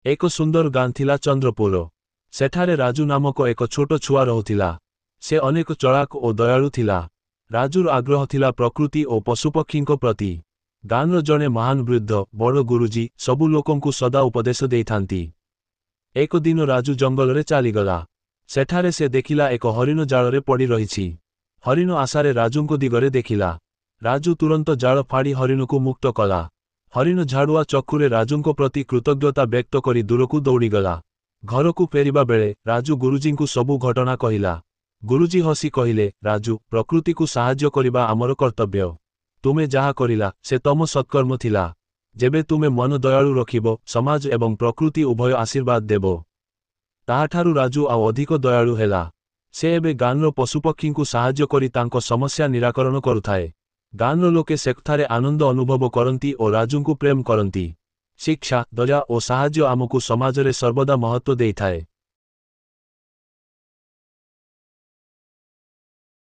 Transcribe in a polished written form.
एक सुंदर गां थिला चंद्रपुर। सेठारे राजू नामक एक छोट छुआ रहुथिला। से अनेक चलाक और दयालु थिला। राजूर आग्रह थिला प्रकृति और पशुपक्षींक प्रति। गांर जड़े महान वृद्ध बड़ गुरुजी सबु लोकंकु सदा उपदेश देइथांती। एक दिन राजू जंगल रे चलीगला। सेठारे से देखिला एक हरिण जाल पड़ी रही। हरिण आशारे राजूंको दिगरे देखिला। राजू तुरंत जाल फाड़ी हरिण को मुक्त कला। हरिण झाड़ुआ चक्षुरे राजूंको प्रति कृतज्ञता व्यक्त करी दूरकू दौड़ीगला। घरकू फेरिबा बेले राजू गुरुजींकु सबु घटना कहिला। गुरुजी हसी कहिले, राजू, प्रकृति को साहाय्य करिबा आमर कर्तव्य। तुमे जहा करिला से तम सत्कर्म थिला। जेबे तुमे मन दयालु रखिबो, समाज एवं प्रकृति उभय आशीर्वाद देबो। ताहाठारु राजू आउ अधिक दयालु हेला। से एबे गांर पशुपक्षींकु साहाय्य करी तांको समस्या निराकरण करुथाए। गांर लोके सेठारे आनंद अनुभव करंती और राजूंकु प्रेम करंती। शिक्षा, दया और साहाय्य आमकु समाजरे सर्वदा महत्व देइथाए।